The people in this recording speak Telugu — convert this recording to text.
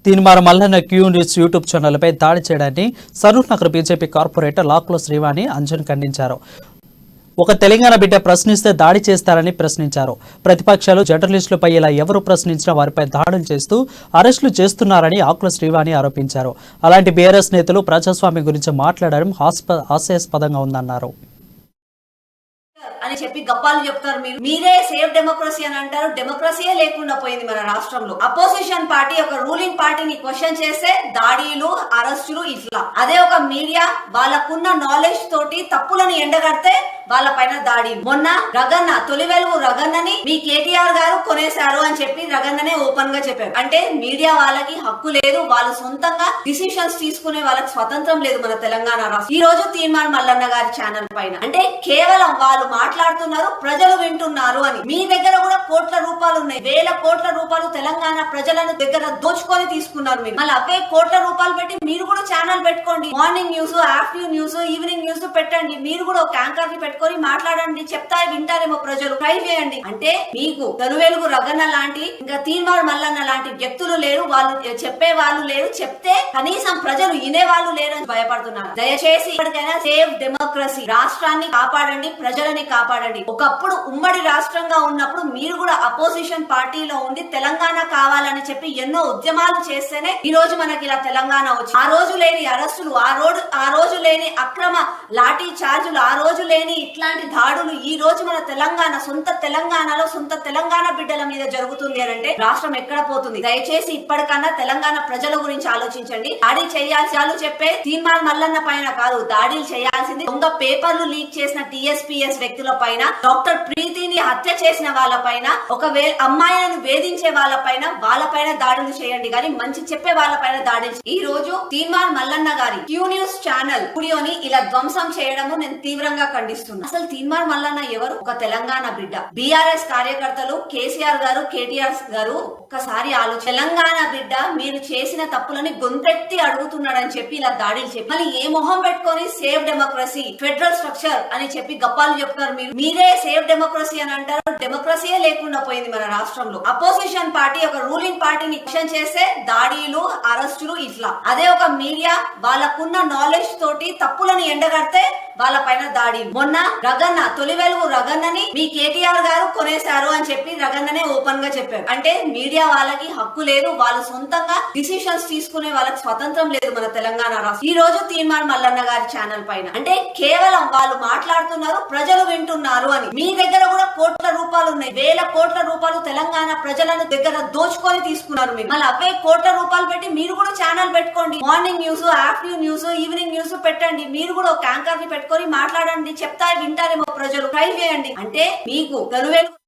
Teenmar Mallanna Q news YouTube ఛానల్పై దాడి చేయడాన్ని సరూర్ నగర్ బీజేపీ కార్పొరేటర్ లాక్లో శ్రీవాణి అంజన్ ఖండించారు. ఒక తెలంగాణ బిడ్డ ప్రశ్నిస్తే దాడి చేస్తారని ప్రశ్నించారు. ప్రతిపక్షాలు జర్నలిస్టులపై ఇలా ఎవరు ప్రశ్నించినా వారిపై దాడులు చేస్తూ అరెస్టులు చేస్తున్నారని ఆకుల శ్రీవాణి ఆరోపించారు. అలాంటి బీఆర్ఎస్ నేతలు ప్రజాస్వామ్యం గురించి మాట్లాడడం హాస్యాస్పదంగా ఉందన్నారు. అని చెప్పి గప్పాలు చెప్తారు. మీరే సేఫ్ డెమోక్రసీ అని అంటారు. డెమోక్రసీయే లేకుండా పోయింది మన రాష్ట్రంలో. అపోజిషన్ పార్టీ ఒక రూలింగ్ పార్టీని క్వశ్చన్ చేస్తే దాడులు, అరెస్టులు ఇట్లా. అదే ఒక మీడియా వాళ్ళకున్న నాలెడ్జ్ తోటి తప్పులను ఎండగడితే వాళ్ళ పైన దాడి. మొన్న రగన్న తొలి వెలుగు రగన్నని మీ కేటీఆర్ గారు కొనేశారు అని చెప్పి రగన్ననే ఓపెన్ గా చెప్పారు. అంటే మీడియా వాళ్ళకి హక్కు లేదు, వాళ్ళు సొంతంగా డిసిషన్స్ తీసుకునే వాళ్ళకి స్వతంత్రం లేదు మన తెలంగాణ రాష్ట్రం. ఈ రోజు తీన్మార్ మల్లన్న గారి ఛానల్ పైన అంటే కేవలం వాళ్ళు మాట్లాడుతున్నారు, ప్రజలు వింటున్నారు అని. మీ దగ్గర కూడా కోట్ల రూపాయలు ఉన్నాయి, వేల కోట్ల రూపాయలు తెలంగాణ ప్రజలను దగ్గర దోచుకొని తీసుకున్నారు. మీరు మళ్ళీ అవే కోట్ల రూపాయలు పెట్టి మీరు కూడా ఛానల్ పెట్టుకోండి. Morning news, afternoon news, evening news పెట్టండి. మీరు కూడా ఒక యాంకర్ ని పెట్టుకొని మాట్లాడండి, చెప్తా వింటారేమో ప్రజలు. ట్రై చేయండి. అంటే మీకు తొలివెలుగు రగన్న లాంటి ఇంకా తీన్మార్ మల్లన్న లాంటి వ్యక్తులు లేరు, వాళ్ళు చెప్పే వాళ్ళు లేరు, చెప్తే కనీసం ప్రజలు వినే వాళ్ళు లేరు అని భయపడుతున్నారు. దయచేసి ఇప్పటికైనా సేవ్ డెమోక్రసీ, రాష్ట్రాన్ని కాపాడండి, ప్రజలని కాపాడండి. ఒకప్పుడు ఉమ్మడి రాష్ట్రంగా ఉన్నప్పుడు మీరు కూడా అపోజిషన్ పార్టీలో ఉండి తెలంగాణ కావాలని చెప్పి ఎన్నో ఉద్యమాలు చేస్తేనే ఈ రోజు మనకి ఇలా తెలంగాణ వచ్చింది. ఆ రోజు లేని అరెస్టులు, ఆ రోజు లేని అక్రమ లాఠీ చార్జులు, ఆ రోజు లేని ఇట్లాంటి దాడులు ఈ రోజు మన తెలంగాణ సొంత తెలంగాణలో సొంత తెలంగాణ బిడ్డల మీద జరుగుతుంది అంటే రాష్ట్రం ఎక్కడ పోతుంది? దయచేసి ఇప్పటికన్నా తెలంగాణ ప్రజల గురించి ఆలోచించండి. దాడి చేయాల్సి చెప్పే తీన్మార్ మల్లన్న పైన కాదు, దాడులు చేయాల్సింది దొంగ పేపర్లు లీక్ చేసిన టీఎస్పీఎస్ వ్యక్తుల పైన, డాక్టర్ ప్రీతిని హత్య చేసిన వాళ్ళ పైన, ఒకవేళ అమ్మాయిలను వేధించే వాళ్ళ పైన దాడులు చేయండి, కానీ మంచి చెప్పే వాళ్ళ పైన దాడులు. ఈ రోజు తీన్మార్ మల్లన్న గారి క్యూ న్యూస్ ఛానల్ స్టూడియోని ఇలా ధ్వంసం చేయడము నేను తీవ్రంగా ఖండిస్తున్నా. అసలు తీన్మార్ మల్లన్న ఎవరు? ఒక తెలంగాణ బిడ్డ. బీఆర్ఎస్ కార్యకర్తలు కేసీఆర్ గారు, కేటీఆర్ గారు ఒక్కసారి ఆలోచన. తెలంగాణ బిడ్డ మీరు చేసిన తప్పులని గొంతెత్తి అడుగుతున్నాడని చెప్పి ఇలా దాడులు చెప్పి మళ్ళీ ఏ మొహం పెట్టుకొని సేవ్ డెమోక్రసీ, ఫెడరల్ స్ట్రక్చర్ అని చెప్పి గప్పాలు చెప్తారు. మీరే సేఫ్ డెమోక్రసీ అని అంటారు. డెమోక్రసీయే లేకుండా పోయింది మన రాష్ట్రంలో. అపోజిషన్ పార్టీ ఒక రూలింగ్ పార్టీని క్వశ్చన్ చేస్తే దాడులు, అరెస్టులు ఇట్లా. అదే ఒక మీడియా వాళ్ళకున్న నాలెడ్జ్ తోటి తప్పులను ఎండగడితే వాళ్ళ పైన దాడి. మొన్న రగన్న తొలి వెలుగు రగన్నని మీ కేటీఆర్ గారు కొనేశారు అని చెప్పి రగన్ననే ఓపెన్ గా చెప్పారు. అంటే మీడియా వాళ్ళకి హక్కు లేదు, వాళ్ళు సొంతంగా డిసిషన్స్ తీసుకునే వాళ్ళకి స్వతంత్రం లేదు మన తెలంగాణ రాష్ట్రం. ఈ రోజు తీన్మార్ మల్లన్న గారి ఛానల్ పైన అంటే కేవలం వాళ్ళు మాట్లాడుతున్నారు, ప్రజలు వింటున్నారు అని. మీ దగ్గర కూడా కోట్ల రూపాయలు ఉన్నాయి, వేల కోట్ల రూపాయలు తెలంగాణ ప్రజలను దగ్గర దోచుకొని తీసుకున్నారు. మీరు మళ్ళీ అవే కోట్ల రూపాయలు పెట్టి మీరు కూడా ఛానల్ పెట్టుకోండి. Morning news, afternoon news, evening news పెట్టండి. మీరు కూడా ఒక యాంకర్ ని పెట్టుకొని మాట్లాడండి, చెప్తా వింటారేమో ప్రజలు. ట్రై చేయండి. అంటే మీకు తొలివెలుగు